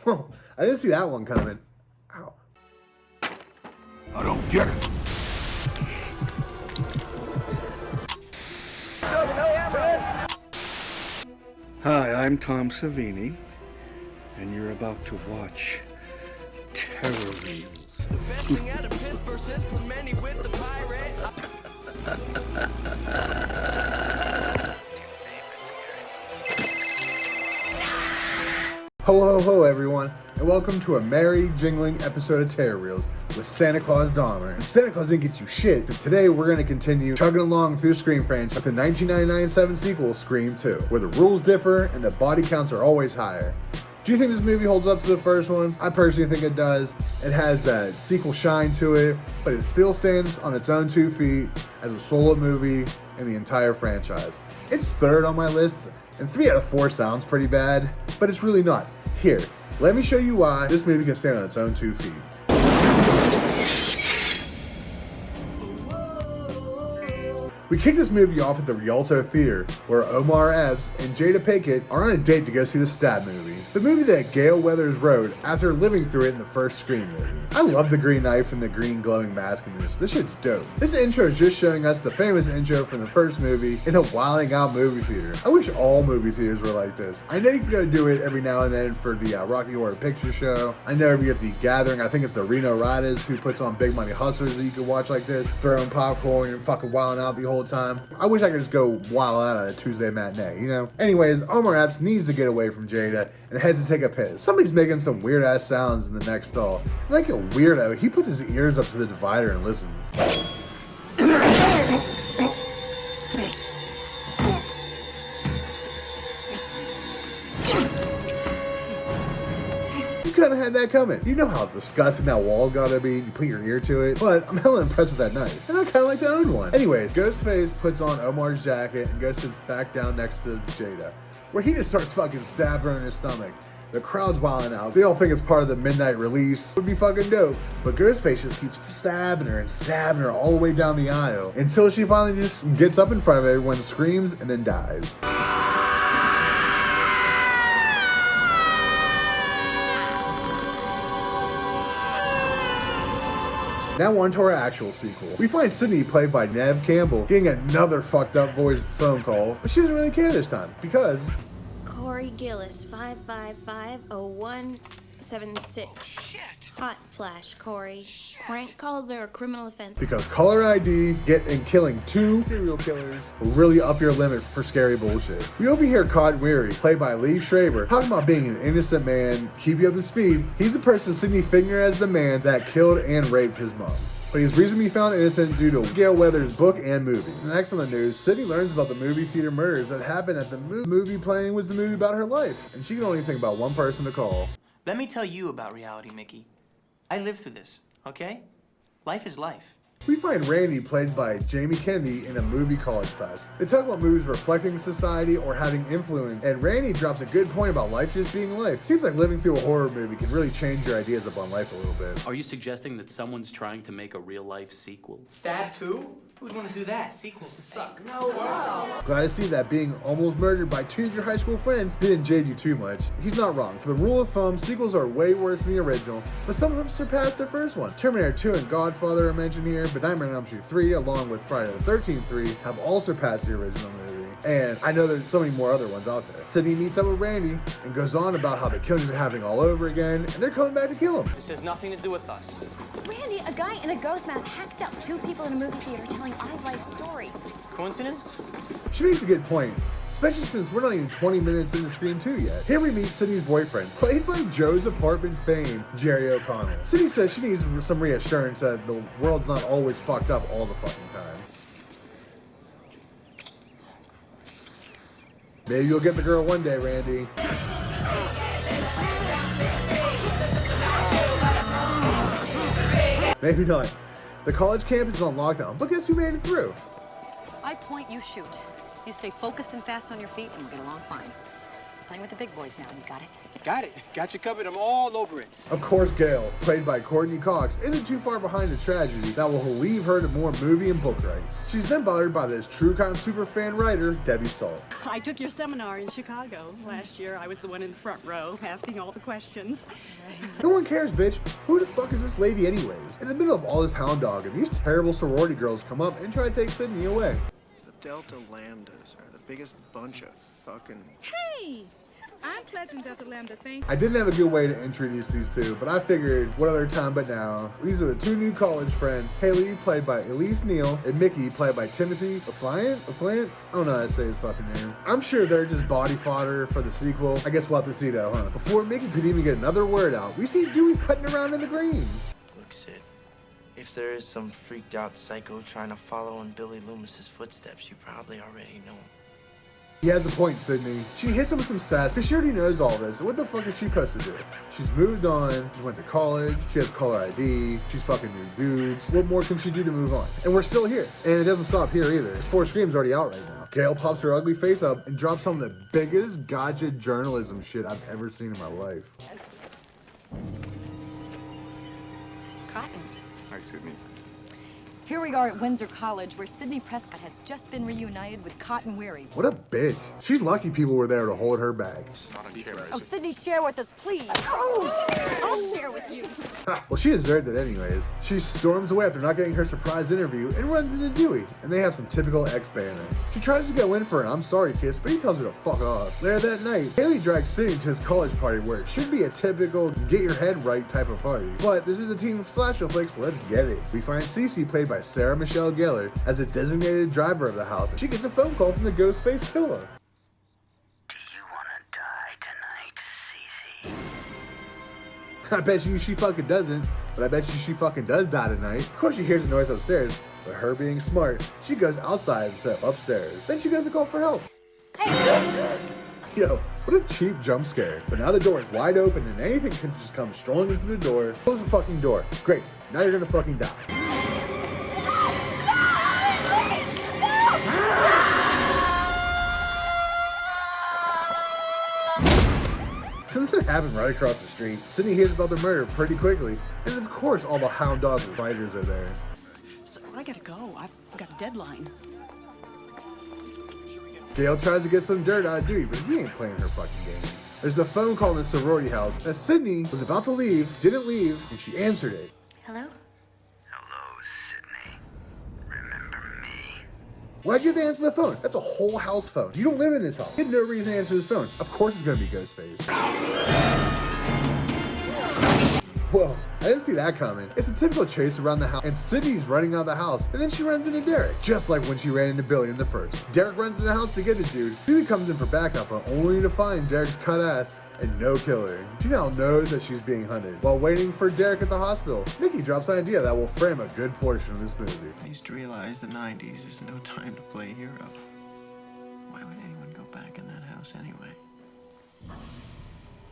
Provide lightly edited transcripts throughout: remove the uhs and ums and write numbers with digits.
Oh, I didn't see that one coming. Ow. I don't get it. Hi, I'm Tom Savini, and you're about to watch Terror Reels. The best thing out of Pittsburgh since Clemente with the Pirates. Ho ho ho everyone, and welcome to a merry jingling episode of Terror Reels with Santa Claus Dahmer. And Santa Claus didn't get you shit, so today we're going to continue chugging along through Scream franchise with the 1999-7 sequel, Scream 2, where the rules differ and the body counts are always higher. Do you think this movie holds up to the first one? I personally think it does. It has that sequel shine to it, but it still stands on its own 2 feet as a solo movie in the entire franchise. It's third on my list, and 3 out of 4 sounds pretty bad, but it's really not. Here, let me show you why this movie can stand on its own 2 feet. We kick this movie off at the Rialto Theater, where Omar Epps and Jada Pinkett are on a date to go see the Stab movie, the movie that Gale Weathers wrote after living through it in the first Scream movie. I love the green knife and the green glowing mask in this. This shit's dope. This intro is just showing us the famous intro from the first movie in a wilding out movie theater. I wish all movie theaters were like this. I know you can go do it every now and then for the Rocky Horror Picture Show. I know we have the Gathering. I think it's the Reno Riders who puts on Big Money Hustlers that you could watch like this, throwing popcorn and fucking wilding out the whole time. I wish I could just go wild out on a Tuesday matinee, you know? Anyways, Omar Epps needs to get away from Jada and heads to take a piss. Somebody's making some weird ass sounds in the next stall. Like a weirdo, he puts his ears up to the divider and listens. Kind of had that coming. You know how disgusting that wall gotta be. You put your ear to it, but I'm hella impressed with that knife, and I kind of like to own one. Anyways, Ghostface puts on Omar's jacket and goes sits back down next to Jada, where he just starts fucking stabbing her in her stomach. The crowd's wilding out. They all think it's part of the midnight release. Would be fucking dope. But Ghostface just keeps stabbing her all the way down the aisle until she finally just gets up in front of everyone, screams, and then dies. Now on to our actual sequel. We find Sydney, played by Neve Campbell, getting another fucked up voice phone call, but she doesn't really care this time, because... Corey Gillis, 555-0176. Shit. Hot flash, Corey. Prank calls are a criminal offense. Because caller ID, and killing 2 serial killers will really up your limit for scary bullshit. We overhear Cod Weary, played by Lee Schreiber, talking about being an innocent man, keep you up to speed. He's the person Sydney figured as the man that killed and raped his mom. But he's reasonably found innocent due to Gale Weathers' book and movie. Next on the news, Sydney learns about the movie theater murders that happened at the movie playing was the movie about her life. And she can only think about one person to call. Let me tell you about reality, Mickey. I lived through this, okay? Life is life. We find Randy, played by Jamie Kennedy, in a movie college class. They talk about movies reflecting society or having influence, and Randy drops a good point about life just being life. Seems like living through a horror movie can really change your ideas upon life a little bit. Are you suggesting that someone's trying to make a real-life sequel? Stab 2? Who'd want to do that? Sequels suck. No, wow. Glad to see that being almost murdered by 2 of your high school friends didn't jade you too much. He's not wrong. For the rule of thumb, sequels are way worse than the original, but some of them surpassed their first one. Terminator 2 and Godfather are mentioned here, but Nightmare on Elm Street 3, along with Friday the 13th 3, have all surpassed the original movie. And I know there's so many more other ones out there. Sydney meets up with Randy and goes on about how the killings are happening all over again, and they're coming back to kill him. This has nothing to do with us. Randy, a guy in a ghost mask hacked up 2 people in a movie theater telling our life story. Coincidence? She makes a good point, especially since we're not even 20 minutes into Scream 2 yet. Here we meet Sydney's boyfriend, played by Joe's Apartment fame, Jerry O'Connell. Sydney says she needs some reassurance that the world's not always fucked up all the fucking time. Maybe you'll get the girl one day, Randy. Maybe not. The college campus is on lockdown, but guess who made it through? I point, you shoot. You stay focused and fast on your feet, and we'll get along fine. Playing with the big boys now, you got it? Got it. Got you covered. I'm all over it. Of course, Gail, played by Courtney Cox, isn't too far behind the tragedy that will leave her to more movie and book rights. She's then bothered by this true crime superfan writer, Debbie Salt. I took your seminar in Chicago. Last year, I was the one in the front row asking all the questions. No one cares, bitch. Who the fuck is this lady anyways? In the middle of all this hound dog, and these terrible sorority girls come up and try to take Sydney away. The Delta Lambdas are the biggest bunch of fucking... Hey! I'm pledging Delta Lambda, thank you. I didn't have a good way to introduce these two, but I figured what other time but now. These are the two new college friends, Haley, played by Elise Neal, and Mickey, played by Timothy Aflant? I don't know how to say his fucking name. I'm sure they're just body fodder for the sequel. I guess we'll have to see though, huh? Before Mickey could even get another word out, we see Dewey putting around in the greens. Look, Sid, if there is some freaked out psycho trying to follow in Billy Loomis's footsteps, you probably already know him. He has a point, Sydney. She hits him with some sass because she already knows all this. So what the fuck is she supposed to do? She's moved on, she went to college, she has caller ID, she's fucking new dudes. What more can she do to move on? And we're still here. And it doesn't stop here either. 4 Scream's already out right now. Gail pops her ugly face up and drops some of the biggest gotcha journalism shit I've ever seen in my life. Cotton. Hi, Sydney. Here we are at Windsor College, where Sidney Prescott has just been reunited with Cotton Weary. What a bitch. She's lucky people were there to hold her back. Oh, Sidney, share with us, please. I'll share with you. Well, she deserved it anyways. She storms away after not getting her surprise interview and runs into Dewey, and they have some typical ex-banner. She tries to go in for an I'm sorry kiss, but he tells her to fuck off. Later that night, Haley drags Sidney to his college party where it should be a typical get your head right type of party. But this is a team of slasher flicks, so let's get it. We find Cece, played by Sarah Michelle Gellar, as a designated driver of the house, and she gets a phone call from the ghost-faced killer. I bet you she fucking doesn't, but I bet you she fucking does die tonight. Of course she hears a noise upstairs, but her being smart, she goes outside instead of upstairs. Then she goes to call for help. Yo, what a cheap jump scare. But now the door is wide open and anything can just come strolling into the door. Close the fucking door. Great, now you're gonna fucking die. Since it happened right across the street, Sydney hears about the murder pretty quickly, and of course all the hound dogs and fighters are there. So I gotta go. I've got a deadline. Gail tries to get some dirt out of Dewey, but he ain't playing her fucking game. There's a phone call in the sorority house that Sydney was about to leave, didn't leave, and she answered it. Hello? Why'd you have to answer the phone? That's a whole house phone. You don't live in this house. You had no reason to answer this phone. Of course it's gonna be Ghostface. Whoa, I didn't see that coming. It's a typical chase around the house, and Sydney's running out of the house, and then she runs into Derek, just like when she ran into Billy in the first. Derek runs in the house to get the dude. Dewey comes in for backup, but only to find Derek's cut ass and no killer. She now knows that she's being hunted. While waiting for Derek at the hospital, Mickey drops an idea that will frame a good portion of this movie. I used to realize the 90s is no time to play hero. Why would anyone go back in that house anyway?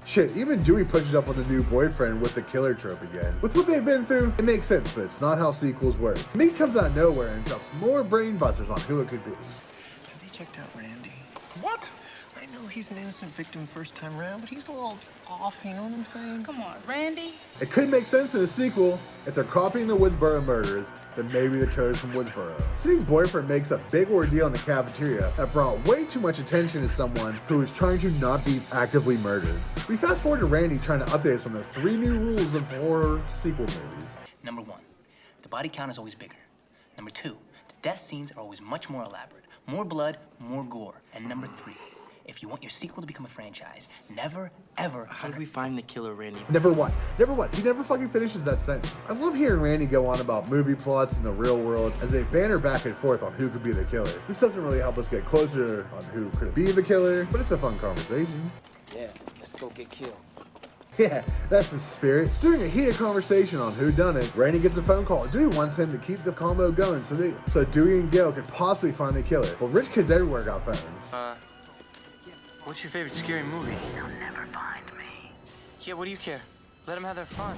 Shit, even Dewey pushes up on the new boyfriend with the killer trope again. With what they've been through, it makes sense, but it's not how sequels work. Mickey comes out of nowhere and drops more brain busters on who it could be. Have they checked out Randy? What? I know he's an innocent victim first time around, but he's a little off, you know what I'm saying? Come on, Randy. It could make sense in a sequel if they're copying the Woodsboro murders, then maybe the killer's from Woodsboro. Sydney's boyfriend makes a big ordeal in the cafeteria that brought way too much attention to someone who is trying to not be actively murdered. We fast forward to Randy trying to update us on the 3 new rules of horror sequel movies. Number 1, the body count is always bigger. Number 2, the death scenes are always much more elaborate. More blood, more gore. And number 3, if you want your sequel to become a franchise, never, ever... How do we find the killer, Randy? Never what? Never what? He never fucking finishes that sentence. I love hearing Randy go on about movie plots in the real world as they banter back and forth on who could be the killer. This doesn't really help us get closer on who could be the killer, but it's a fun conversation. Yeah, let's go get killed. Yeah, that's the spirit. During a heated conversation on who done it, Randy gets a phone call. Dewey wants him to keep the combo going so Dewey and Gail could possibly find the killer. But rich kids everywhere got phones. What's your favorite scary movie? You'll never find me. Yeah, what do you care? Let them have their fun.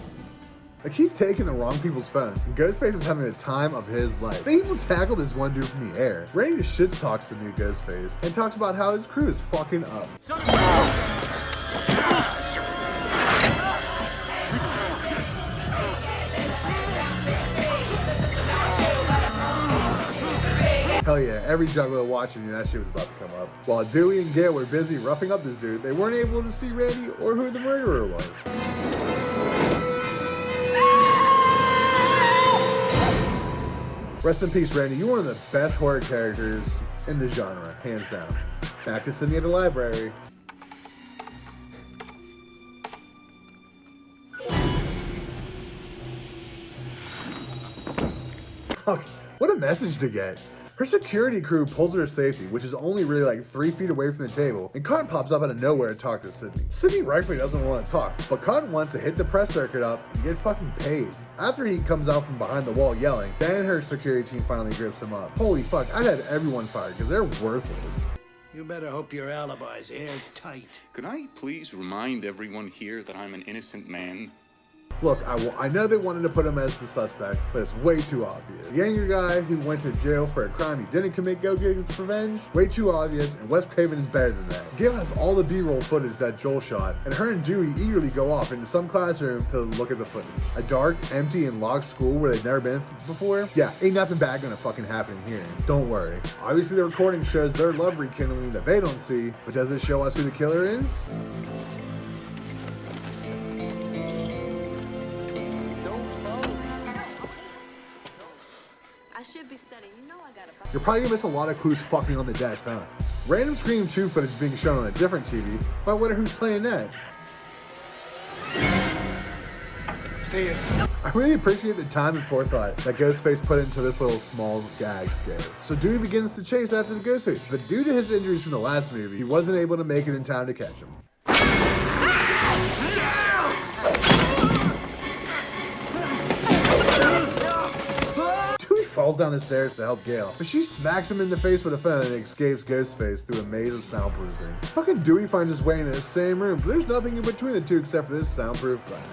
They keep taking the wrong people's phones, and Ghostface is having the time of his life. They even tackle this one dude from the air. Randy just shit talks the new Ghostface and talks about how his crew is fucking up. hell yeah, every Juggalo watching that shit was about to come up. While Dewey and Gail were busy roughing up this dude, they weren't able to see Randy or who the murderer was. Rest in peace, Randy. You're one of the best horror characters in the genre, hands down. Back to Sydney at the library. Fuck, what a message to get. Her security crew pulls her to safety, which is only really like 3 feet away from the table, and Cotton pops up out of nowhere to talk to Sydney. Sydney rightfully doesn't want to talk, but Cotton wants to hit the press circuit up and get fucking paid. After he comes out from behind the wall yelling, then her security team finally grips him up. Holy fuck, I'd have everyone fired because they're worthless. You better hope your alibi's airtight. Could I please remind everyone here that I'm an innocent man? Look, I know they wanted to put him as the suspect, but it's way too obvious. The younger guy who went to jail for a crime he didn't commit go get revenge, way too obvious, and Wes Craven is better than that. Gail has all the B-roll footage that Joel shot, and her and Dewey eagerly go off into some classroom to look at the footage. A dark, empty, and locked school where they've never been before? Yeah, ain't nothing bad gonna fucking happen here. Don't worry. Obviously the recording shows their love rekindling that they don't see, but does it show us who the killer is? You're probably gonna miss a lot of clues fucking on the desk, huh? Random Scream 2 footage being shown on a different TV, but I wonder who's playing that. Stay in. I really appreciate the time and forethought that Ghostface put into this little small gag scare. So Dewey begins to chase after the Ghostface, but due to his injuries from the last movie, he wasn't able to make it in time to catch him. Falls down the stairs to help Gail, but she smacks him in the face with a phone and escapes Ghostface through a maze of soundproofing. Fucking Dewey finds his way into the same room, but there's nothing in between the two except for this soundproof glass.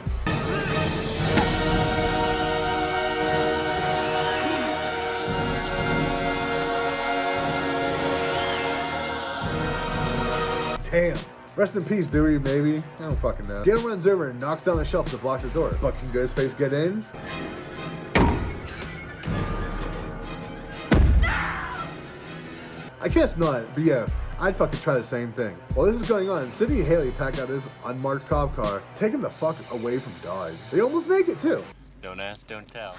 Damn. Rest in peace, Dewey, maybe. I don't fucking know. Gail runs over and knocks down a shelf to block the door, but can Ghostface get in? I guess not, but yeah, I'd fucking try the same thing. While this is going on, Sydney and Haley pack out this unmarked cop car to take him the fuck away from Dodge. They almost make it too. Don't ask, don't tell.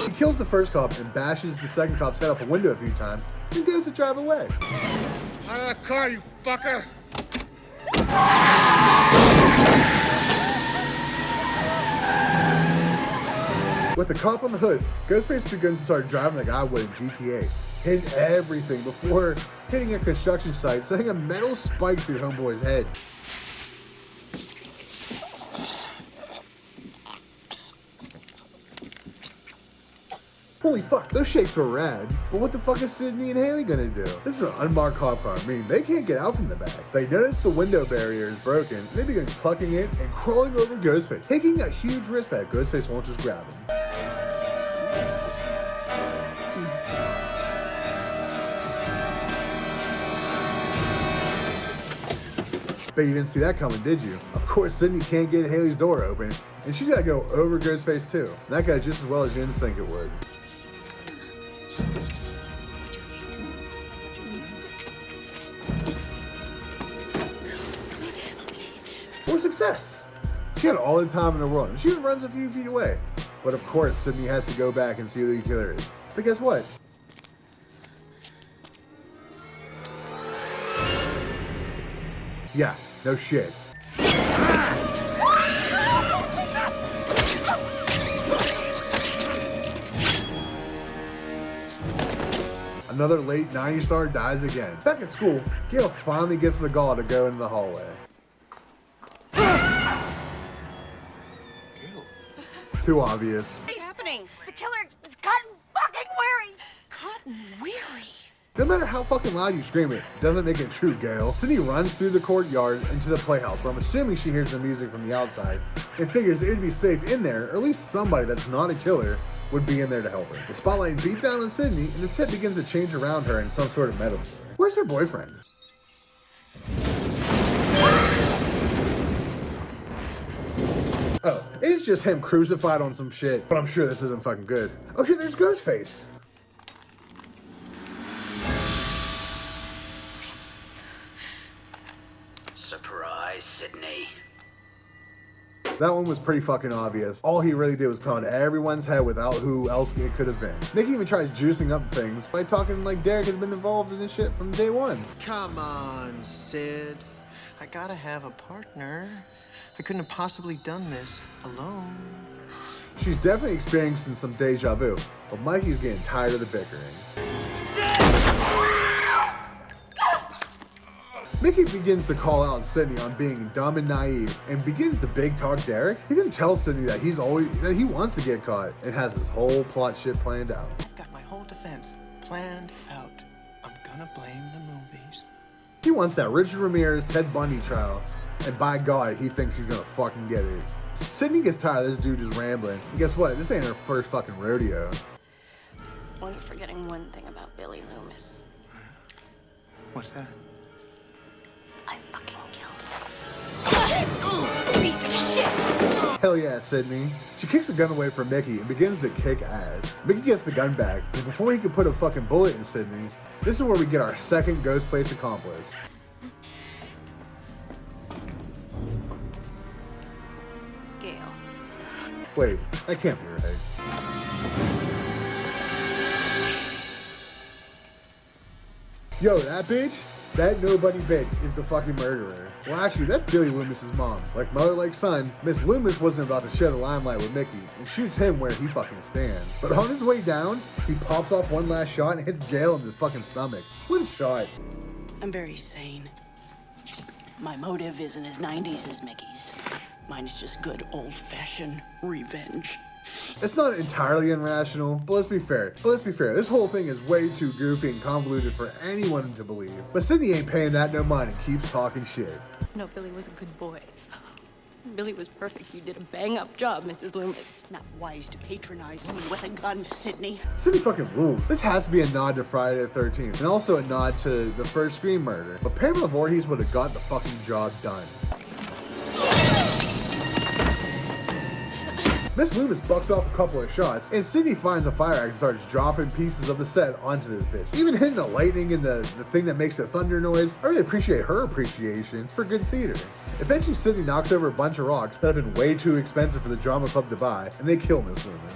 He kills the first cop and bashes the second cop's head off a window a few times and goes to drive away. Out of the car, you fucker! With the cop on the hood, Ghostface begins to start driving like I would in GTA, hitting everything before hitting a construction site, sending a metal spike through Homeboy's head. Holy fuck, those shapes were rad. But what the fuck is Sydney and Haley gonna do? This is an unmarked cop car, meaning they can't get out from the back. They notice the window barrier is broken, and they begin plucking it and crawling over Ghostface, taking a huge risk that Ghostface won't just grab him. Bet you didn't see that coming, did you? Of course, Sydney can't get Haley's door open, and she's gotta go over Ghostface too. And that guy just as well as Jins think it would. What success! She had all the time in the world, and she even runs a few feet away. But of course, Sydney has to go back and see who the killer is. But guess what? Yeah, no shit. Another late 90s star dies again. Back at school, Gail finally gets the gall to go into the hallway. Too obvious. What's happening? The killer is Cotton fucking Weary! Cotton Weary? No matter how fucking loud you scream it, doesn't make it true, Gail. Sydney runs through the courtyard into the playhouse, where I'm assuming she hears the music from the outside, and figures it'd be safe in there, or at least somebody that's not a killer would be in there to help her. The spotlight beat down on Sydney, and the set begins to change around her in some sort of metaphor. Where's her boyfriend? Oh, it's just him crucified on some shit, but I'm sure this isn't fucking good. Oh shit, there's Ghostface. Surprise, Sydney. That one was pretty fucking obvious. All he really did was come to everyone's head without who else it could have been. Nick even tries juicing up things by talking like Derek has been involved in this shit from day one. Come on, Sid. I gotta have a partner. I couldn't have possibly done this alone. She's definitely experiencing some deja vu, but Mikey's getting tired of the bickering. Mickey begins to call out Sydney on being dumb and naive and begins to big talk Derek. He then tells Sydney that he wants to get caught and has his whole plot shit planned out. I've got my whole defense planned out. I'm gonna blame the movies. He wants that Richard Ramirez Ted Bundy trial, and by God, he thinks he's gonna fucking get it. Sydney gets tired of this dude just rambling, and guess what? This ain't her first fucking rodeo. Well, you're forgetting one thing about Billy Loomis. What's that? I fucking killed him. Piece of shit! Hell yeah, Sydney. She kicks the gun away from Mickey and begins to kick ass. Mickey gets the gun back, and before he can put a fucking bullet in Sydney, this is where we get our second Ghostface accomplice. Gail. Wait, that can't be right. Yo, that bitch? That nobody bitch is the fucking murderer. Well, actually, that's Billy Loomis's mom. Like mother, like son, Miss Loomis wasn't about to share the limelight with Mickey and shoots him where he fucking stands. But on his way down, he pops off one last shot and hits Gail in the fucking stomach. What a shot. I'm very sane. My motive isn't as 90s as Mickey's. Mine is just good old-fashioned revenge. It's not entirely irrational, but let's be fair. This whole thing is way too goofy and convoluted for anyone to believe. But Sydney ain't paying that no mind and keeps talking shit. No, Billy was a good boy. Billy was perfect. You did a bang-up job, Mrs. Loomis. Not wise to patronize me with a gun, Sydney. Sydney fucking rules. This has to be a nod to Friday the 13th, and also a nod to the first Scream murder. But Pamela Voorhees would have got the fucking job done. Miss Loomis bucks off a couple of shots, and Sydney finds a fire axe and starts dropping pieces of the set onto this bitch. Even hitting the lightning and the thing that makes the thunder noise. I really appreciate her appreciation for good theater. Eventually, Sydney knocks over a bunch of rocks that have been way too expensive for the drama club to buy, and they kill Miss Loomis.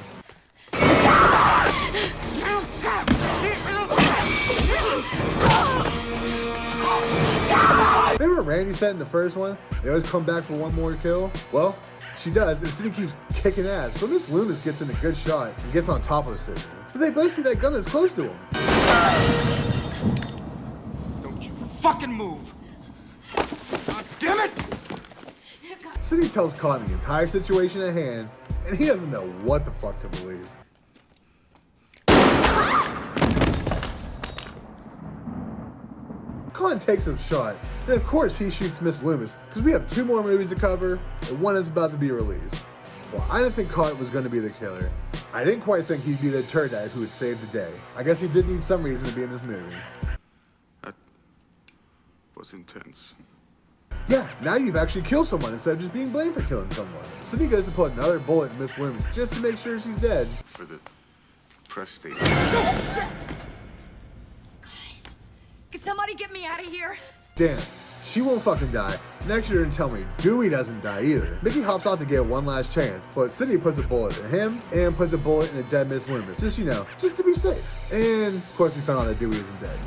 Remember what Randy said in the first one? They always come back for one more kill? Well, she does, and Sydney keeps kicking ass, but Miss Loomis gets in a good shot and gets on top of Sydney. But they both see that gun that's close to him. Don't you fucking move! God damn it! Sydney tells Colin the entire situation at hand, and he doesn't know what the fuck to believe. Colin takes a shot, and of course he shoots Miss Loomis, because we have 2 more movies to cover, and one is about to be released. Well, I didn't think Colin was going to be the killer. I didn't quite think he'd be the turd who would save the day. I guess he did need some reason to be in this movie. That was intense. Yeah, now you've actually killed someone instead of just being blamed for killing someone. Sydney goes to put another bullet in Miss Loomis just to make sure she's dead. For the press statement. Can somebody get me out of here? Damn, she won't fucking die. Next you're gonna tell me Dewey doesn't die either. Mickey hops out to get one last chance, but Sydney puts a bullet in him and puts a bullet in the dead Miss Loomis. Just, just to be safe. And of course we found out that Dewey isn't dead.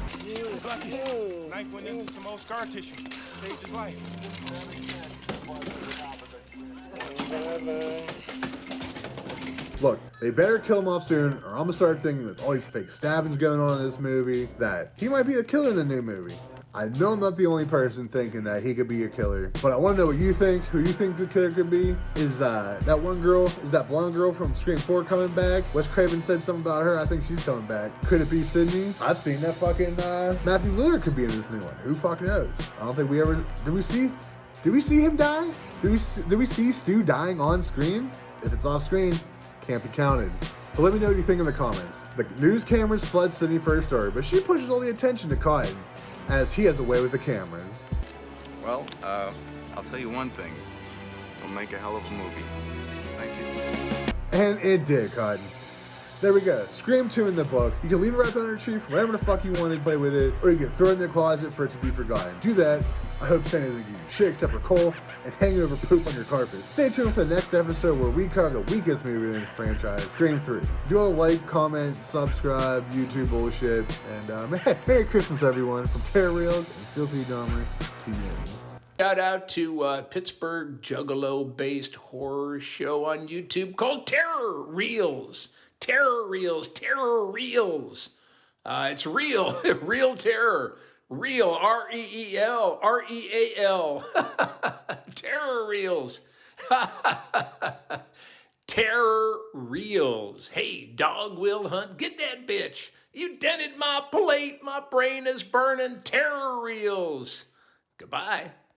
Knife went into some old scar tissue. Saved his life. Look, they better kill him off soon, or I'm gonna start thinking with all these fake stabbings going on in this movie that he might be the killer in the new movie. I know I'm not the only person thinking that he could be a killer, but I want to know what you think, who you think the killer could be. Is that blonde girl from Scream 4 coming back? Wes Craven said something about her. I think she's coming back. Could it be Sydney? I've seen that fucking Matthew Lillard could be in this new one. Who fucking knows? I don't think we ever, did we see him die? Did we see Stu dying on screen? If it's off screen, can't be counted. But let me know what you think in the comments. The news cameras flood Sydney for her story, but she pushes all the attention to Cotton, as he has a way with the cameras. Well, I'll tell you one thing. It'll make a hell of a movie. Thank you. And it did, Cotton. There we go. Scream 2 in the book. You can leave it wrapped under a tree for whatever the fuck you want to play with it, or you can throw it in the closet for it to be forgotten. Do that. I hope Santa doesn't give you shit except for coal and hangover poop on your carpet. Stay tuned for the next episode where we cover the weakest movie in the franchise, Scream 3. Do all like, comment, subscribe, YouTube bullshit, and Merry Christmas everyone from Terror Reels and SteelCityDahmer to you. Shout out to Pittsburgh Juggalo-based horror show on YouTube called Terror Reels. Terror Reels, Terror Reels. It's real, real terror. Real, R-E-E-L, R-E-A-L. Terror Reels. Terror Reels. Hey, dog will hunt. Get that bitch. You dented my plate. My brain is burning. Terror Reels. Goodbye.